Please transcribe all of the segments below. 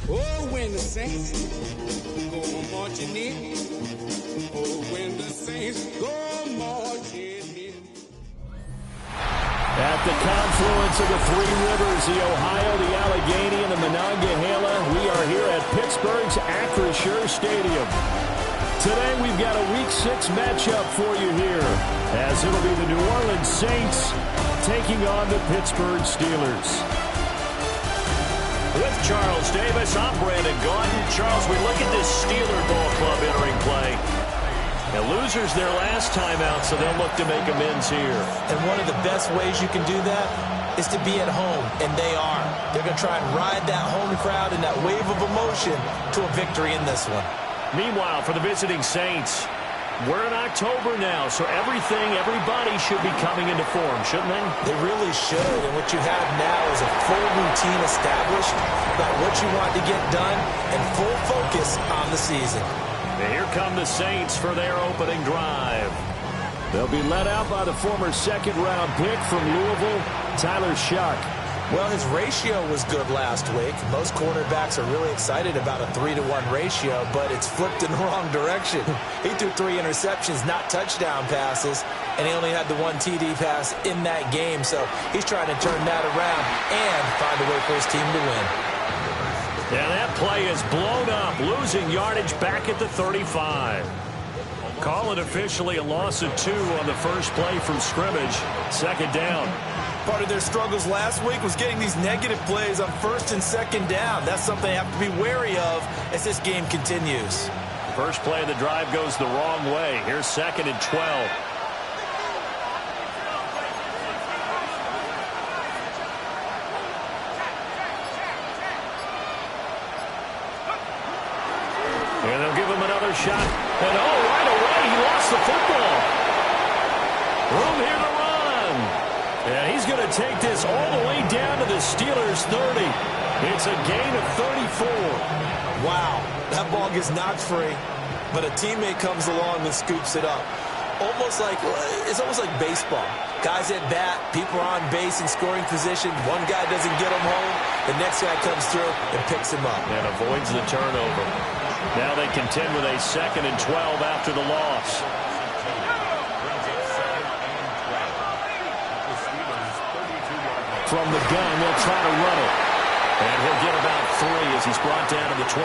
Oh, when the saints go marching in. Oh, when the saints go marching in. At the confluence of the three rivers, the Ohio, the Allegheny, and the Monongahela, we are here at Pittsburgh's Acrisure Stadium. Today we've got a Week 6 matchup for you here, as it'll be the New Orleans Saints taking on the Pittsburgh Steelers. With Charles Davis, I'm Brandon Gaudin. Charles, we look at this Steeler ball club entering play. The losers their last time out, so they'll look to make amends here. And one of the best ways you can do that is to be at home, and they are. They're going to try and ride that home crowd and that wave of emotion to a victory in this one. Meanwhile, for the visiting Saints, we're in October now, so everybody should be coming into form, shouldn't they? They really should, and what you have now is a full routine established about what you want to get done and full focus on the season. And here come the Saints for their opening drive. They'll be led out by the former second-round pick from Louisville, Tyler Shough. Well, his ratio was good last week. Most quarterbacks are really excited about a 3-to-1 ratio, but it's flipped in the wrong direction. He threw 3 interceptions, not touchdown passes, and he only had the 1 TD pass in that game. So he's trying to turn that around and find a way for his team to win. And that play is blown up, losing yardage back at the 35. Call it officially a loss of 2 on the first play from scrimmage. Second down. Part of their struggles last week was getting these negative plays on first and second down. That's something they have to be wary of as this game continues. First play of the drive goes the wrong way. Here's second and 12. And they'll give him another shot. And right away, he lost the football. Room here to run. And he's going to take this all the way down to the Steelers' 30. It's a gain of 34. Wow, that ball gets knocked free, but a teammate comes along and scoops it up. It's almost like baseball. Guys at bat, people are on base in scoring position. One guy doesn't get him home. The next guy comes through and picks him up. And avoids the turnover. Now they contend with a second and 12 after the loss. From the gun, they'll try to run it. And he'll get about 3 as he's brought down to the 28.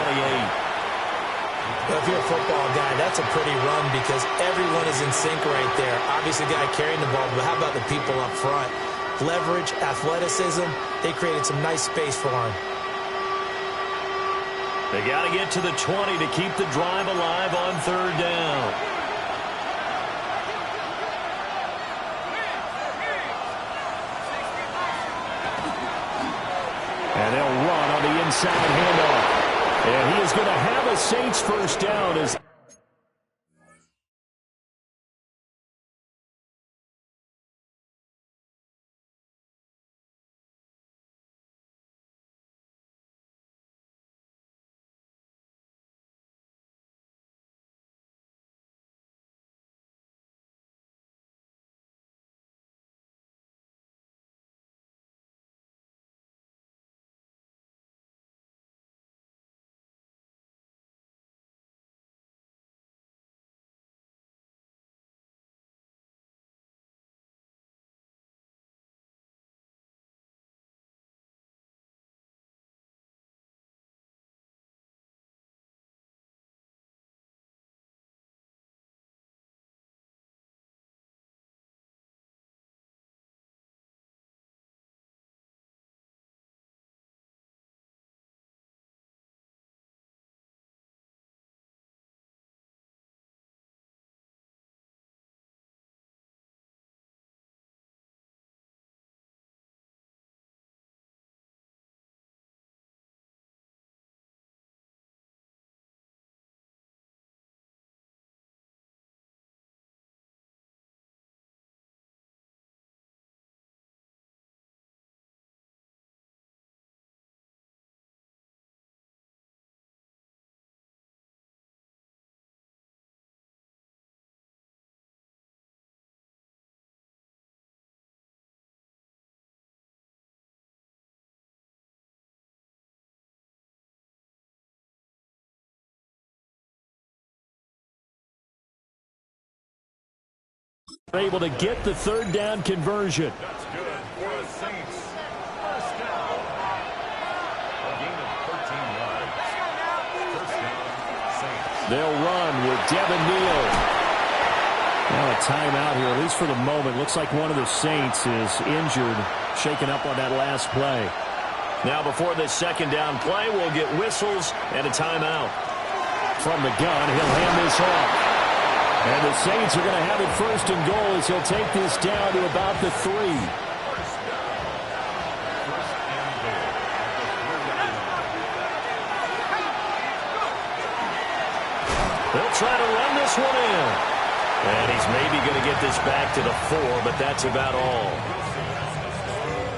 Well, if you're a football guy, that's a pretty run because everyone is in sync right there. Obviously, the guy carrying the ball, but how about the people up front? Leverage, athleticism, they created some nice space for him. They got to get to the 20 to keep the drive alive on third down. And they'll run on the inside handoff. And he is going to have a Saints first down as able to get the third down conversion. That's good for the Saints. First down. A gain of 13 yards. First down, Saints. They'll run with Devin Neal. Now a timeout here, at least for the moment. Looks like one of the Saints is injured, shaken up on that last play. Now before this second down play, we'll get whistles and a timeout. From the gun, he'll hand this off. And the Saints are going to have it first and goal as he'll take this down to about the 3. They'll try to run this one in. And he's maybe going to get this back to the 4, but that's about all.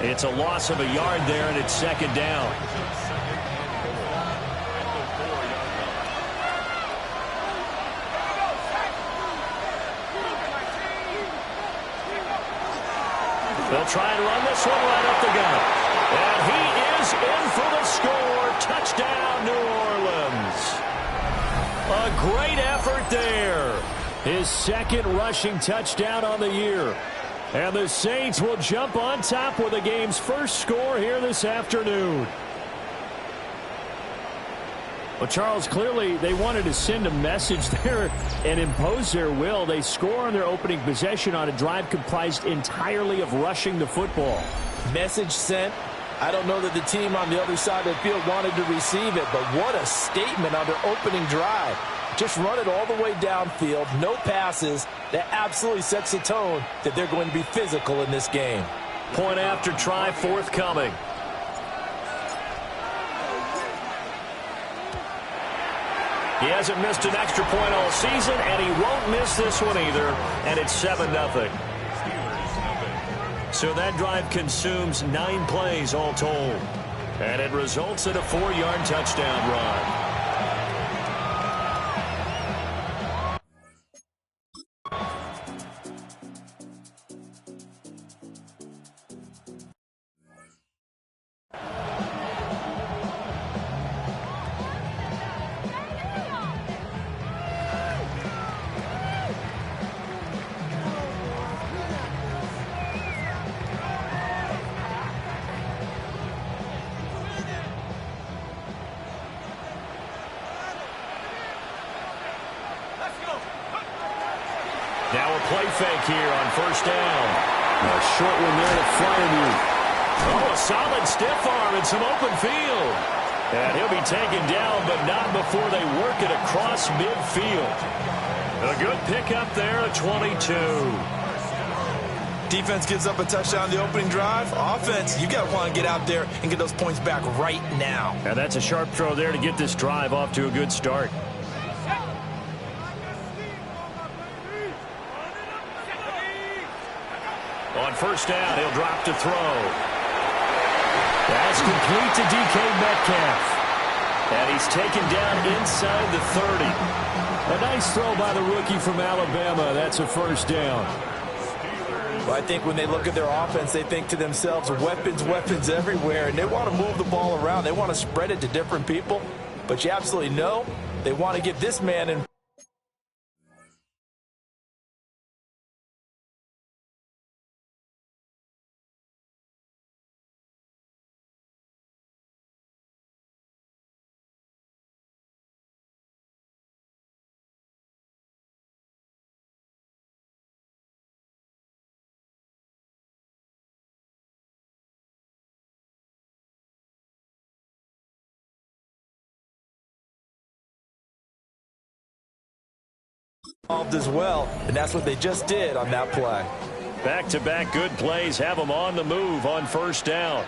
It's a loss of a yard there, and it's second down. They'll try and run this one right up the gut. And he is in for the score. Touchdown, New Orleans. A great effort there. His second rushing touchdown on the year. And the Saints will jump on top with the game's first score here this afternoon. Well, Charles, clearly they wanted to send a message there and impose their will. They score on their opening possession on a drive comprised entirely of rushing the football. Message sent. I don't know that the team on the other side of the field wanted to receive it, but what a statement on their opening drive. Just run it all the way downfield, no passes. That absolutely sets the tone that they're going to be physical in this game. Point after try forthcoming. He hasn't missed an extra point all season, and he won't miss this one either, and it's 7-0. So that drive consumes 9 plays all told, and it results in a 4-yard touchdown run. Now a play fake here on first down. A short one there to Fryermuth. Oh, a solid stiff arm and some open field. And he'll be taken down, but not before they work it across midfield. A good pickup there at 22. Defense gives up a touchdown the opening drive. Offense, you got to want to get out there and get those points back right now. And that's a sharp throw there to get this drive off to a good start. On first down, he'll drop to throw. That's complete to DK Metcalf. And he's taken down inside the 30. A nice throw by the rookie from Alabama. That's a first down. Well, I think when they look at their offense, they think to themselves, weapons, weapons everywhere, and they want to move the ball around. They want to spread it to different people. But you absolutely know they want to get this man in involved as well, and that's what they just did on that play. Back-to-back good plays have them on the move on first down.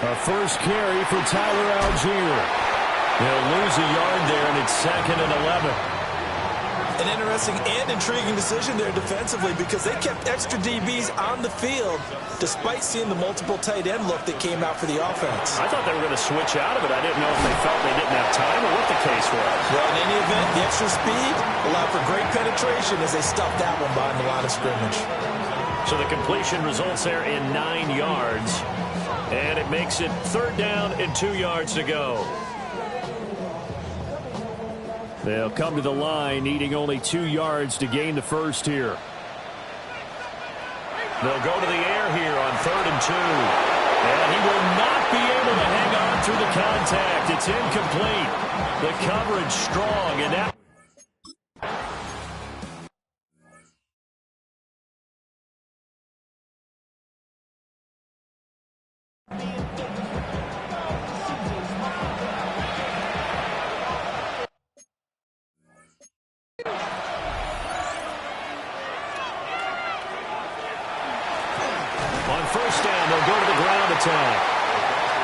A first carry for Tyler Algier. He'll lose a yard there, and it's 2nd and 11. An interesting and intriguing decision there defensively because they kept extra DBs on the field despite seeing the multiple tight end look that came out for the offense. I thought they were going to switch out of it. I didn't know if they felt they didn't have time or what the case was. Well, in any event, the extra speed allowed for great penetration as they stuffed that one behind the line of scrimmage. So the completion results there in 9 yards, and it makes it 3rd down and 2 yards to go. They'll come to the line, needing only 2 yards to gain the first here. They'll go to the air here on 3rd and 2. And he will not be able to hang on through the contact. It's incomplete. The coverage strong, and that... On 1st down, they'll go to the ground attack.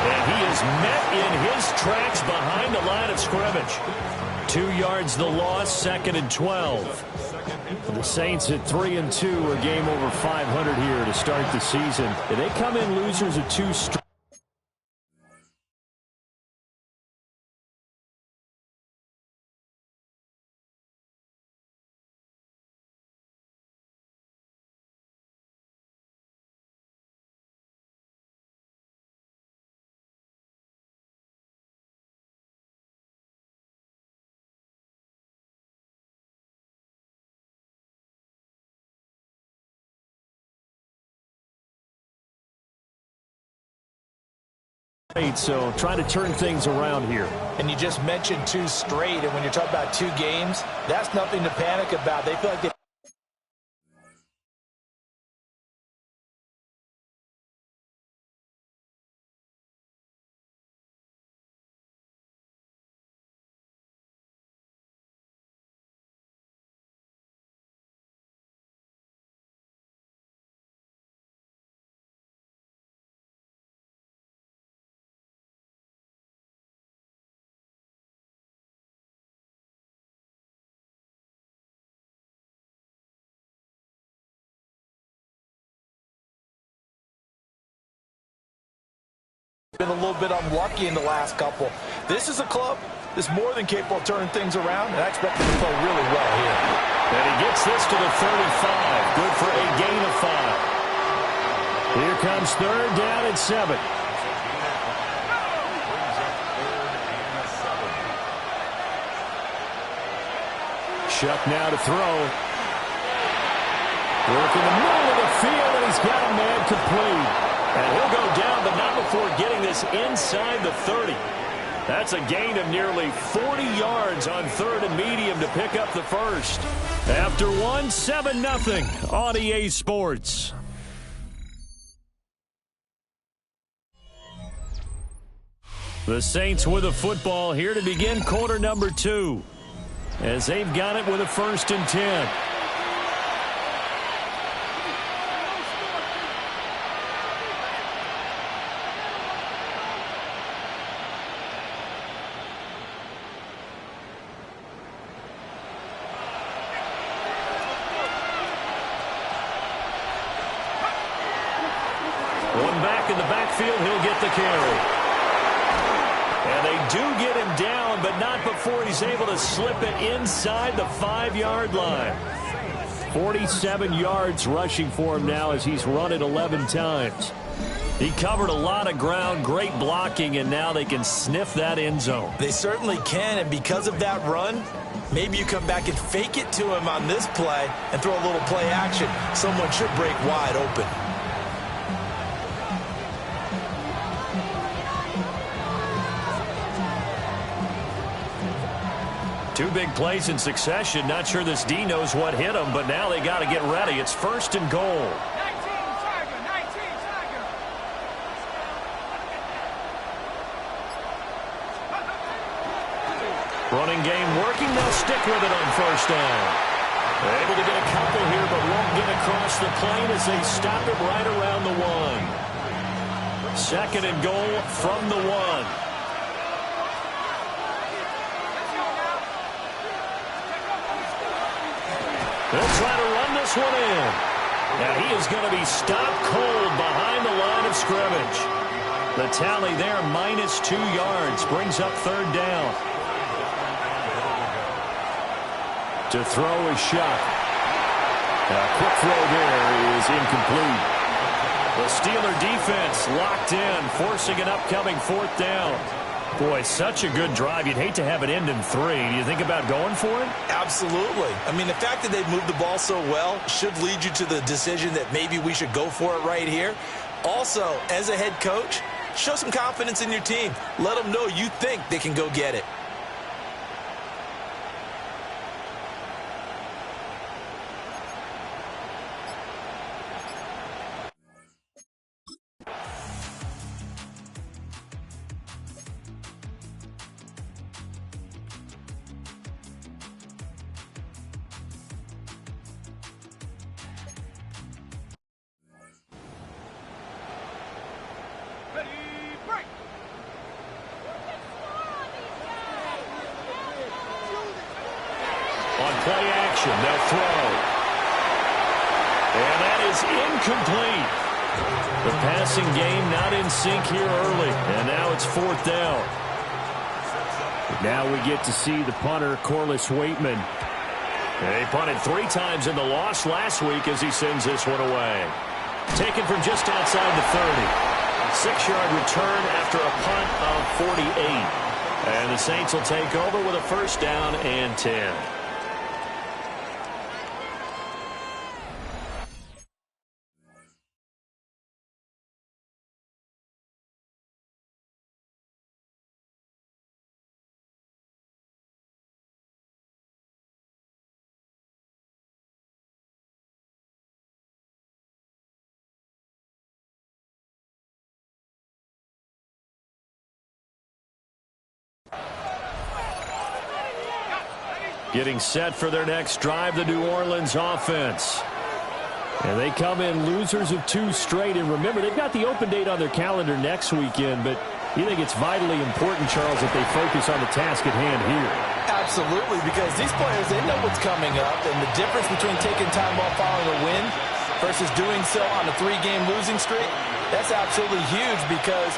And he is met in his tracks behind the line of scrimmage. 2 yards the loss, 2nd and 12. The Saints at 3 and 2, a game over 500 here to start the season. They come in losers of 2 straight. So trying to turn things around here. And you just mentioned 2 straight, and when you're talking about 2 games, that's nothing to panic about. They feel like they... been a little bit unlucky in the last couple. This is a club that's more than capable of turning things around, and I expect them to play really well here. And he gets this to the 35. Good for a gain of 5. Here comes 3rd down and 7. Shuck now to throw. Work in the middle of the field, and he's got a man complete. And he'll go down, but not before getting this inside the 30. That's a gain of nearly 40 yards on 3rd and medium to pick up the first. After 1, 7-0 on EA Sports. The Saints with a football here to begin quarter number 2, as they've got it with a 1st and 10. One back in the backfield, he'll get the carry. And they do get him down, but not before he's able to slip it inside the 5-yard line. 47 yards rushing for him now as he's run it 11 times. He covered a lot of ground, great blocking, and now they can sniff that end zone. They certainly can, and because of that run, maybe you come back and fake it to him on this play and throw a little play action. Someone should break wide open. Two big plays in succession. Not sure this D knows what hit him, but now they got to get ready. It's 1st and goal. Running game working. They'll stick with it on 1st down. They're able to get a couple here, but won't get across the plane as they stop it right around the 1. Second and goal from the 1. They'll try to run this one in. And he is going to be stopped cold behind the line of scrimmage. The tally there, -2 yards, brings up third down. To throw is shot. A quick throw there is incomplete. The Steeler defense locked in, forcing an upcoming fourth down. Boy, such a good drive. You'd hate to have it end in 3. Do you think about going for it? Absolutely. I mean, the fact that they've moved the ball so well should lead you to the decision that maybe we should go for it right here. Also, as a head coach, show some confidence in your team. Let them know you think they can go get it. On play action, they'll throw. And that is incomplete. The passing game not in sync here early. And now it's fourth down. Now we get to see the punter, Corliss Waitman. He punted 3 times in the loss last week as he sends this one away. Taken from just outside the 30. 6-yard return after a punt of 48. And the Saints will take over with a first down and 10. Getting set for their next drive, the New Orleans offense. And they come in losers of 2 straight. And remember, they've got the open date on their calendar next weekend. But you think it's vitally important, Charles, that they focus on the task at hand here? Absolutely, because these players, they know what's coming up. And the difference between taking time off following a win versus doing so on a 3-game losing streak, that's absolutely huge because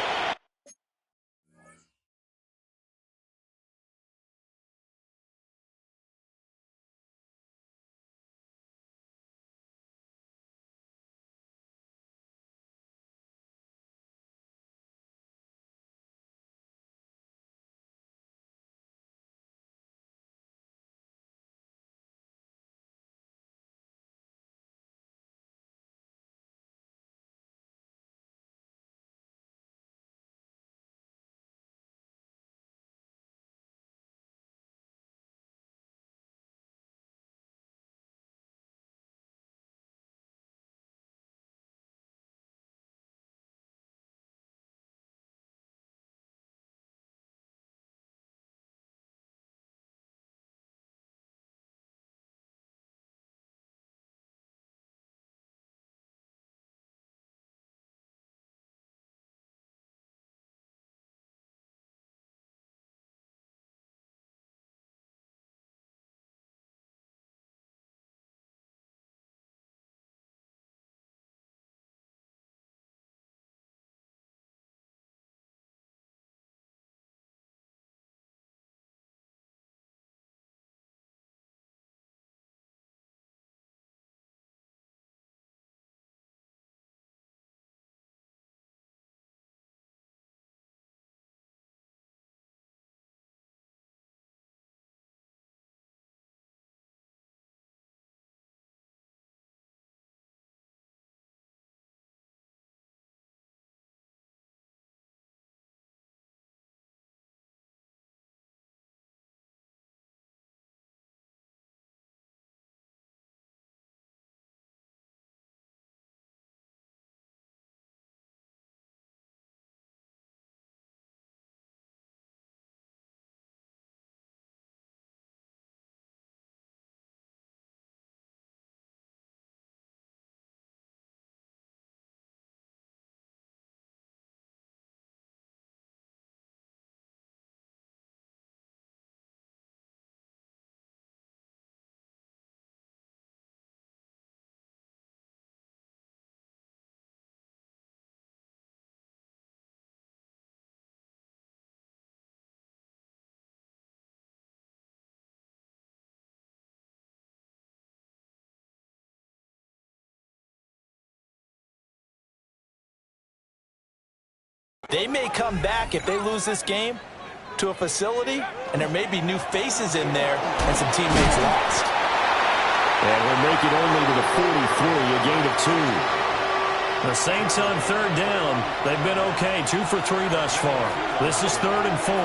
They may come back if they lose this game to a facility, and there may be new faces in there and some teammates lost. And we'll make it only to the 43, a gain of 2. The Saints on third down. They've been okay, 2 for 3 thus far. This is 3rd and 4.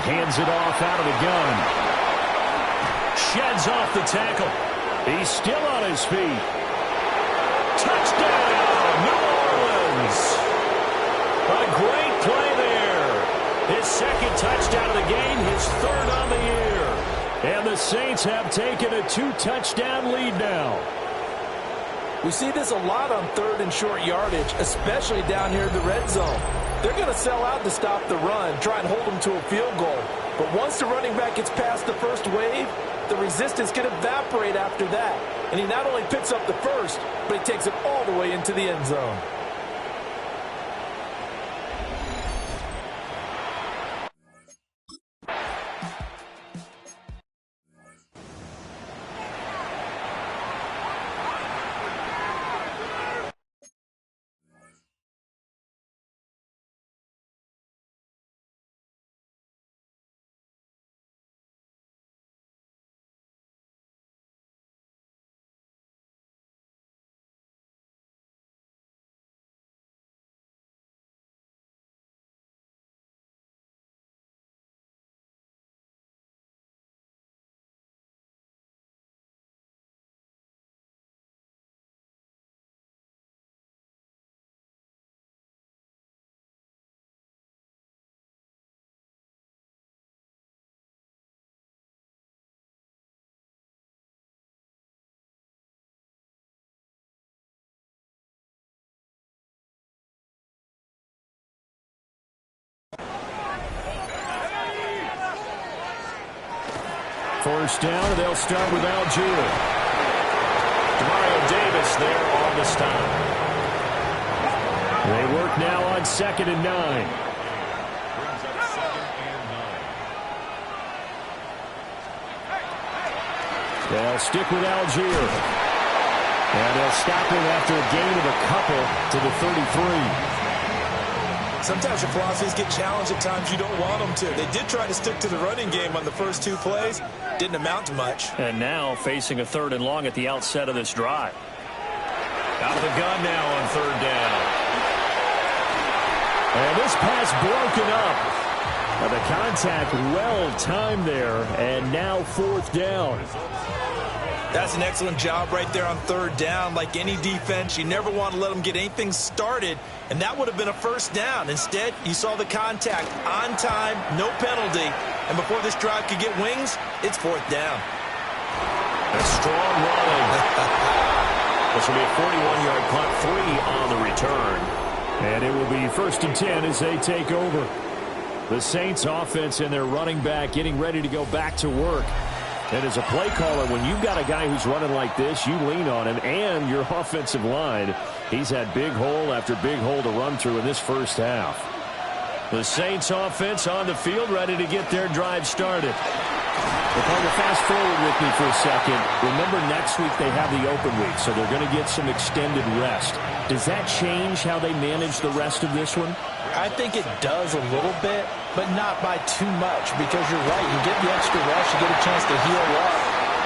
Hands it off out of the gun. Sheds off the tackle. He's still on his feet. Touchdown, New Orleans. A great play there. His second touchdown of the game, his 3rd on the year. And the Saints have taken a 2-touchdown lead now. We see this a lot on 3rd and short yardage, especially down here in the red zone. They're going to sell out to stop the run, try and hold them to a field goal. But once the running back gets past the first wave, the resistance can evaporate after that. And he not only picks up the first, but he takes it all the way into the end zone. First down, and they'll start with Algier. Demario Davis there on the stop. They work now on 2nd and 9. They'll stick with Algier. And they'll stop him after a gain of a couple to the 33. Sometimes your philosophies get challenged at times you don't want them to. They did try to stick to the running game on the first 2 plays. Didn't amount to much. And now facing a 3rd and long at the outset of this drive. Out of the gun now on 3rd down. And this pass broken up. The contact well timed there. And now 4th down. That's an excellent job right there on 3rd down. Like any defense, you never want to let them get anything started, and that would have been a 1st down. Instead, you saw the contact on time, no penalty, and before this drive could get wings, it's 4th down. A strong running. This will be a 41-yard punt, 3 on the return. And it will be 1st and 10 as they take over. The Saints offense and their running back getting ready to go back to work. And as a play caller, when you've got a guy who's running like this, you lean on him and your offensive line. He's had big hole after big hole to run through in this first half. The Saints offense on the field, ready to get their drive started. If I were fast forward with me for a second, remember next week they have the open week, so they're going to get some extended rest. Does that change how they manage the rest of this one? I think it does a little bit, but not by too much, because you're right. You get the extra rest, you get a chance to heal up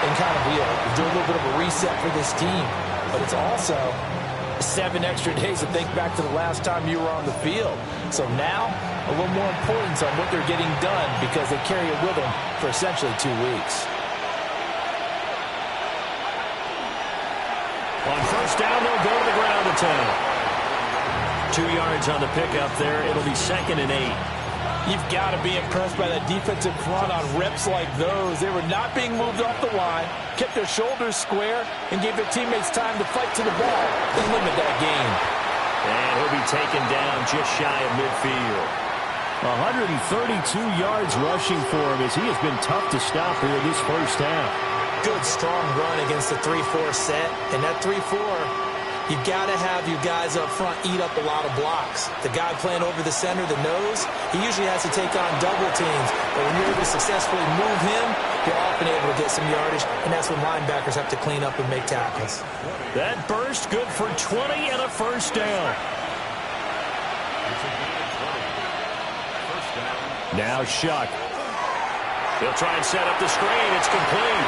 and kind of do a little bit of a reset for this team. But it's also 7 extra days to think back to the last time you were on the field. So now, a little more importance on what they're getting done, because they carry it with them for essentially 2 weeks. On 1st down, they'll go to the ground attack. 2 yards on the pickup there. It'll be 2nd and 8. You've got to be impressed by that defensive front on reps like those. They were not being moved off the line, kept their shoulders square, and gave their teammates time to fight to the ball and limit that gain. And he'll be taken down just shy of midfield. 132 yards rushing for him as he has been tough to stop here this first half. Good, strong run against the 3-4 set, and that 3-4 You got to have your guys up front eat up a lot of blocks. The guy playing over the center, the nose, he usually has to take on double teams. But when you're able to successfully move him, you're often able to get some yardage, and that's when linebackers have to clean up and make tackles. That burst good for 20 and a first down. Now Shuck. He'll try and set up the screen. It's complete.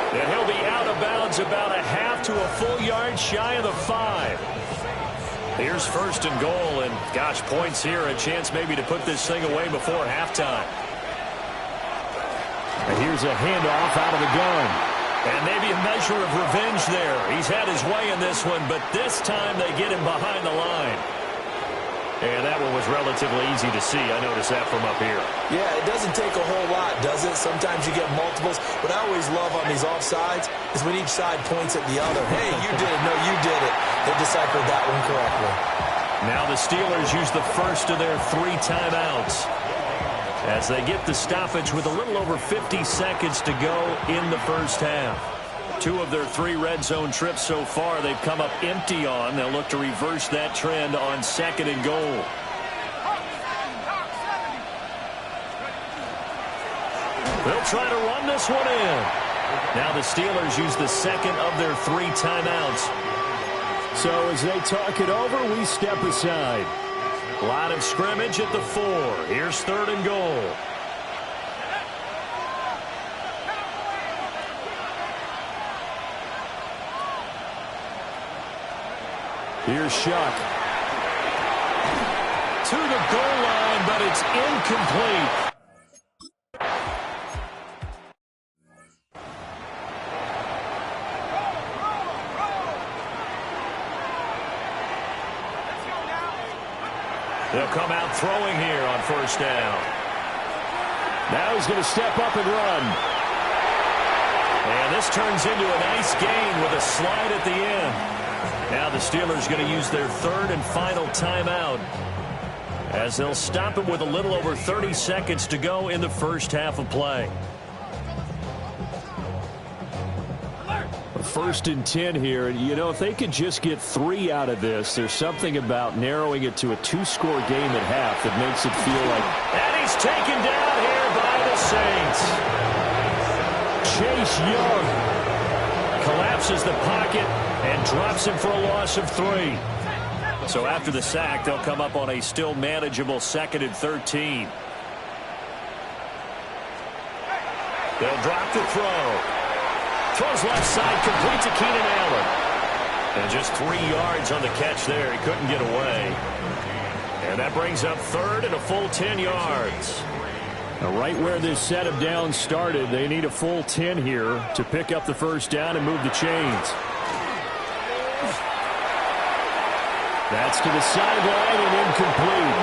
And he'll be out of bounds about a half to a full yard shy of the 5. Here's first and goal, and gosh, points here, a chance maybe to put this thing away before halftime. And here's a handoff out of the gun. And maybe a measure of revenge there. He's had his way in this one, but this time they get him behind the line. And that one was relatively easy to see. I noticed that from up here. Yeah, it doesn't take a whole lot, does it? Sometimes you get multiples. What I always love on these offsides is when each side points at the other. Hey, you did it. No, you did it. They deciphered that one correctly. Now the Steelers use the first of their 3 timeouts as they get the stoppage with a little over 50 seconds to go in the first half. 2 of their 3 red zone trips so far they've come up empty on. They'll look to reverse that trend on second and goal. They'll try to run this one in. Now the Steelers use the second of their 3 timeouts. So as they talk it over, we step aside. Line of scrimmage at the 4. Here's third and goal. Here's Shuck. To the goal line, but it's incomplete. They'll come out throwing here on first down. Now he's going to step up and run. And this turns into a nice gain with a slide at the end. Now the Steelers going to use their 3rd and final timeout as they'll stop him with a little over 30 seconds to go in the first half of play. First and 10 here, and you know, if they could just get 3 out of this, there's something about narrowing it to a 2-score game at half that makes it feel like. And he's taken down here by the Saints. Chase Young collapses the pocket and drops him for a loss of 3. So after the sack, they'll come up on a still manageable 2nd and 13. They'll drop the throw. Throws left side, complete to Keenan Allen. And just 3 yards on the catch there. He couldn't get away. And that brings up 3rd and a full 10 yards. Now right where this set of downs started, they need a full 10 here to pick up the first down and move the chains. That's to the sideline and incomplete.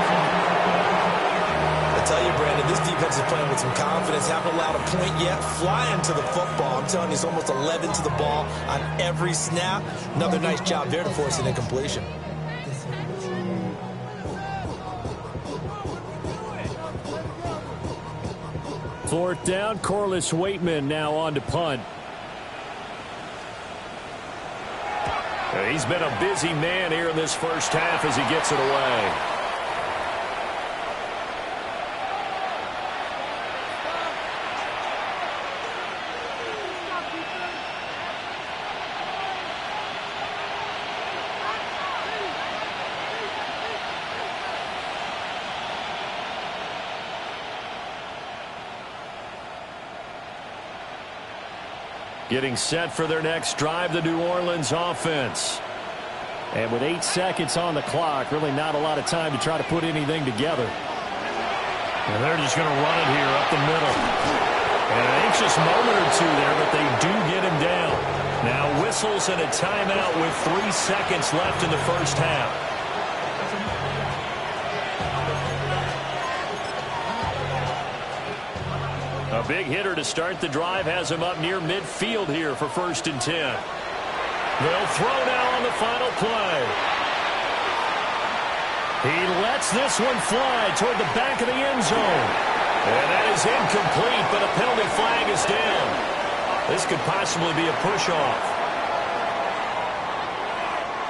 I tell you, Brandon, this defense is playing with some confidence. Haven't allowed a point yet. Flying to the football. I'm telling you, it's almost 11 to the ball on every snap. Another nice job there to force an incompletion. Fourth down, Corliss Waitman now on to punt. He's been a busy man here in this first half as he gets it away. Getting set for their next drive, the New Orleans offense. And with 8 seconds on the clock, really not a lot of time to try to put anything together. And they're just going to run it here up the middle. And an anxious moment or two there, but they do get him down. Now whistles and a timeout with 3 seconds left in the first half. A big hitter to start the drive has him up near midfield here for 1st and 10. They'll throw now on the final play. He lets this one fly toward the back of the end zone. And that is incomplete, but a penalty flag is down. This could possibly be a push-off.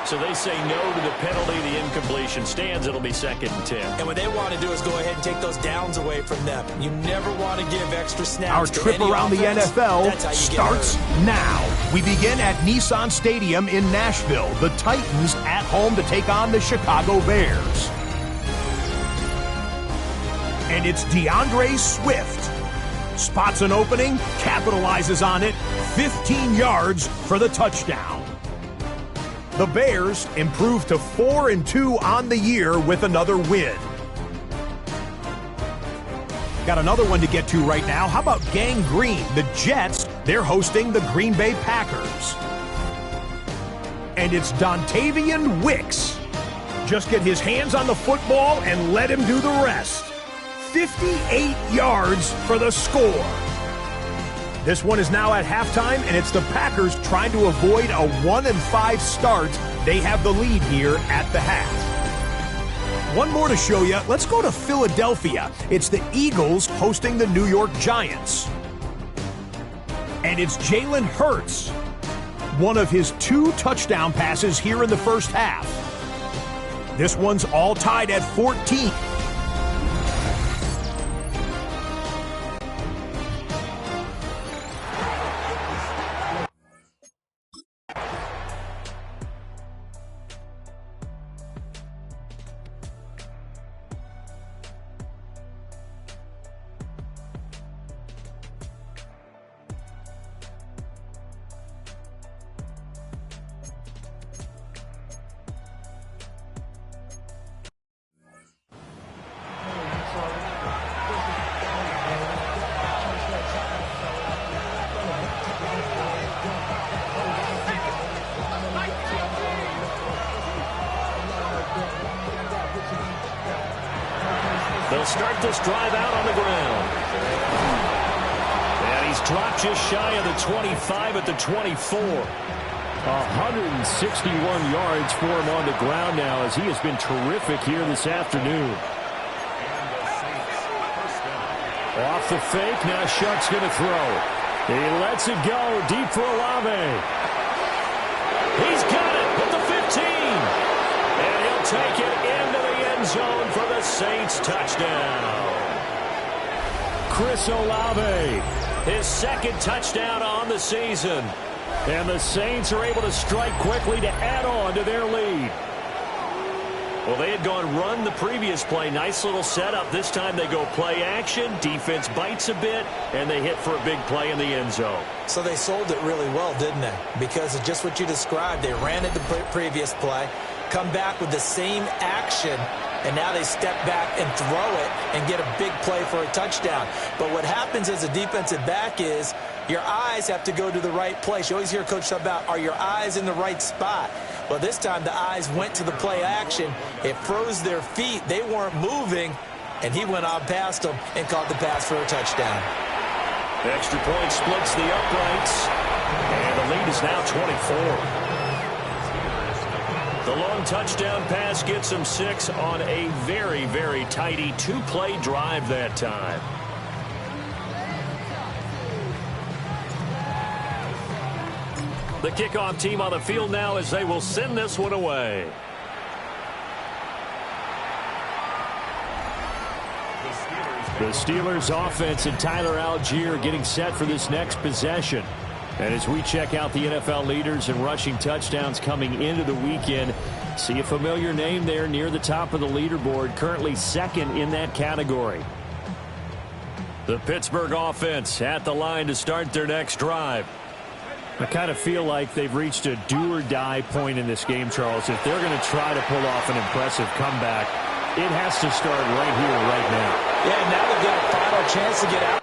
So they say no to the penalty. The incompletion stands. It'll be 2nd and 10. And what they want to do is go ahead and take those downs away from them. You never want to give extra snaps. Our to trip any around offense. the NFL That's how you starts get hurt. now. We begin at Nissan Stadium in Nashville. The Titans at home to take on the Chicago Bears. And it's DeAndre Swift. Spots an opening, capitalizes on it, 15 yards for the touchdown. The Bears improved to 4-2 on the year with another win. Got another one to get to right now. How about Gang Green? The Jets, they're hosting the Green Bay Packers. And it's Dontavian Wicks. Just get his hands on the football and let him do the rest. 58 yards for the score. This one is now at halftime, and it's the Packers trying to avoid a 1-5 start. They have the lead here at the half. One more to show you. Let's go to Philadelphia. It's the Eagles hosting the New York Giants. And it's Jalen Hurts. One of his 2 touchdown passes here in the first half. This one's all tied at 14. They'll start this drive out on the ground. And he's dropped just shy of the 25 at the 24. 161 yards for him on the ground now as he has been terrific here this afternoon. Off the fake, now Shuck's going to throw. He lets it go deep for Olave. He's got it at the 15. And he'll take it into the end zone for the Saints touchdown. Chris Olave, His 2nd touchdown on the season. and the Saints are able to strike quickly to add on to their lead. Well, they had gone run the previous play. Nice little setup. This time they go play action. Defense bites a bit, and they hit for a big play in the end zone. So they sold it really well, didn't they? Because of just what you described. They ran it the previous play, come back with the same action, and now they step back and throw it and get a big play for a touchdown. But what happens as a defensive back is your eyes have to go to the right place. You always hear Coach talk about, are your eyes in the right spot? Well, this time the eyes went to the play action. It froze their feet. They weren't moving, and he went on past them and caught the pass for a touchdown. The extra point splits the uprights, and the lead is now 24. The long touchdown pass gets him 6 on a very, very tidy 2-play drive that time. The kickoff team on the field now as they will send this one away. The Steelers offense and Tyler Algier getting set for this next possession. And as we check out the NFL leaders in rushing touchdowns coming into the weekend, see a familiar name there near the top of the leaderboard, currently 2nd in that category. The Pittsburgh offense at the line to start their next drive. I kind of feel like they've reached a do-or-die point in this game, Charles. If they're going to try to pull off an impressive comeback, it has to start right here, right now. Yeah, now they've got a final chance to get out.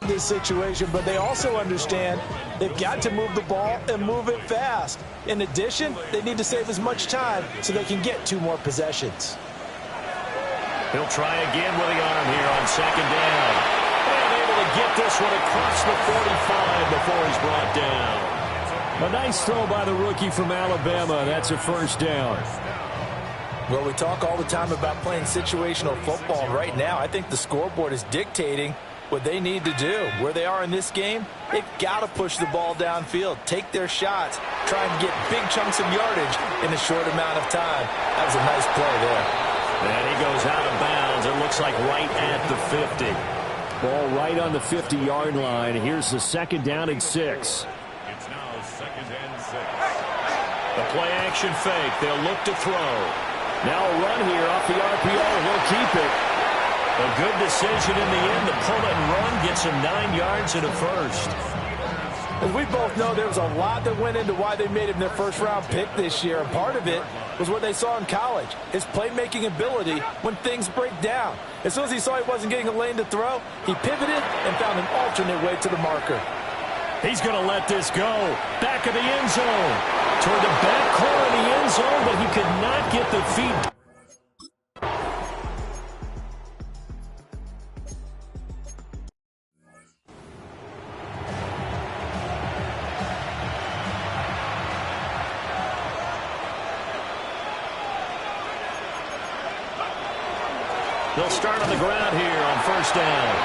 This situation, but they also understand they've got to move the ball and move it fast. In addition, they need to save as much time so they can get 2 more possessions. He'll try again with the arm here on 2nd down. And able to get this one across the 45 before he's brought down. A nice throw by the rookie from Alabama. That's a first down. Well, we talk all the time about playing situational football. Right now, I think the scoreboard is dictating what they need to do. Where they are in this game, they've got to push the ball downfield, take their shots, try and get big chunks of yardage in a short amount of time. That was a nice play there. And he goes out of bounds. It looks like right at the 50. Ball right on the 50-yard line. Here's the 2nd down and 6. It's now 2nd and 6. The play action fake. They'll look to throw. Now a run here off the RPO. He'll keep it. A good decision in the end to pull it and run. Gets him 9 yards and a first. As we both know, there was a lot that went into why they made him their first-round pick this year. And part of it was what they saw in college, his playmaking ability when things break down. As soon as he saw he wasn't getting a lane to throw, he pivoted and found an alternate way to the marker. He's going to let this go. Back of the end zone. Toward the back corner of the end zone, but he could not get the feet. They'll start on the ground here on 1st down.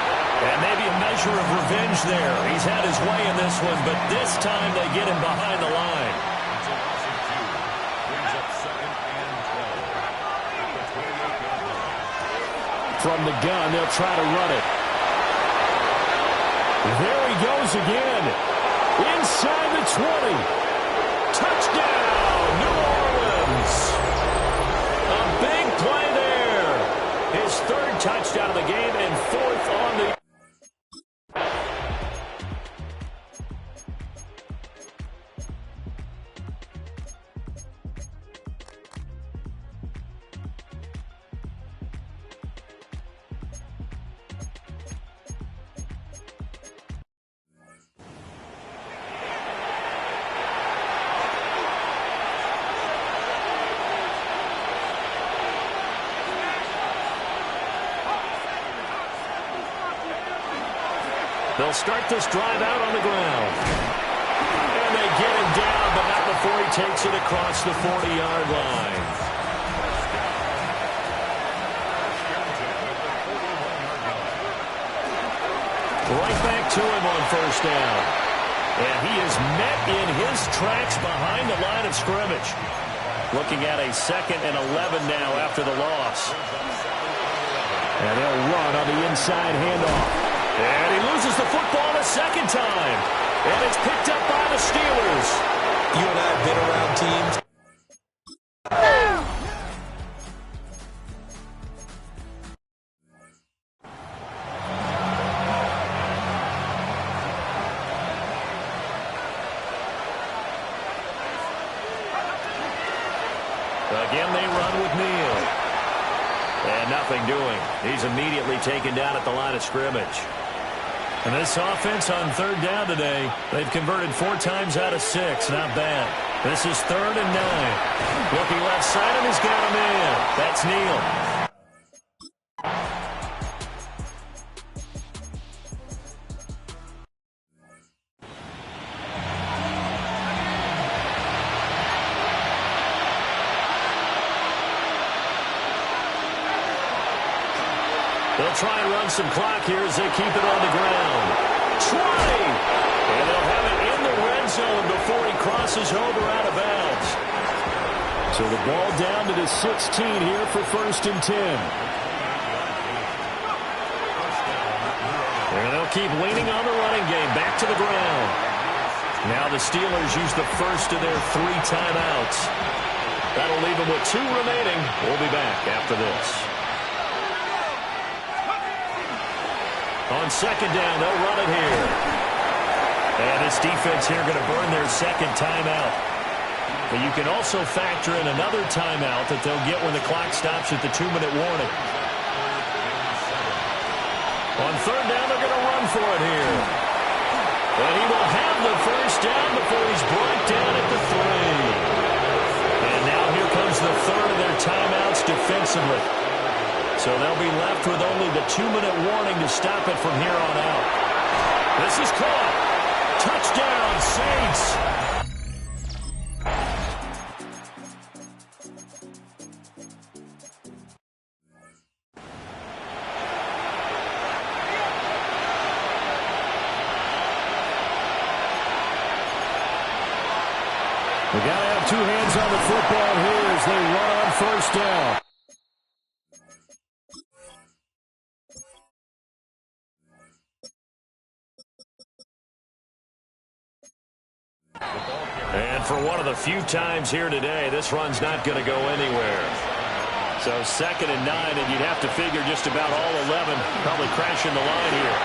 And maybe a measure of revenge there. He's had his way in this one, but this time they get him behind the line. From the gun, they'll try to run it. There he goes again. Inside the 20. Touchdown, New Orleans. A big play there. His 3rd touchdown of the game and 4th on the... They'll start this drive out on the ground. And they get him down, but not before he takes it across the 40-yard line. Right back to him on 1st down. And he is met in his tracks behind the line of scrimmage. Looking at a 2nd and 11 now after the loss. And they'll run on the inside handoff. And he loses the football a 2nd time. And it's picked up by the Steelers. You and I have been around teams. Again, they run with Neal. And nothing doing. He's immediately taken down at the line of scrimmage. And this offense on 3rd down today, they've converted 4 times out of 6. Not bad. This is 3rd and 9. Looking left side, and he's got him in. That's Neal. They'll try and run some clock here as they keep it on the ground. 20! And they'll have it in the red zone before he crosses over out of bounds. So the ball down to the 16 here for 1st and 10. And they'll keep leaning on the running game. Back to the ground. Now the Steelers use the first of their 3 timeouts. That'll leave them with 2 remaining. We'll be back after this. On 2nd down, they'll run it here. And this defense here going to burn their 2nd timeout. But you can also factor in another timeout that they'll get when the clock stops at the 2-minute warning. On 3rd down, they're going to run for it here. And he will have the 1st down before he's brought down at the 3. And now here comes the 3rd of their timeouts defensively. So they'll be left with only the 2-minute warning to stop it from here on out. This is caught. Touchdown, Saints. They got to have two hands on the football here as they run on first down. And for one of the few times here today, this run's not going to go anywhere. So 2nd and 9, and you'd have to figure just about all 11 probably crashing the line here.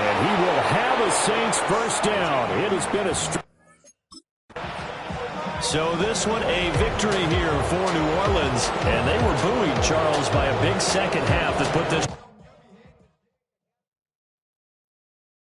And he will have a Saints first down. It has been a So this one a victory here for New Orleans. And they were buoyed, Charles, by a big second half that put this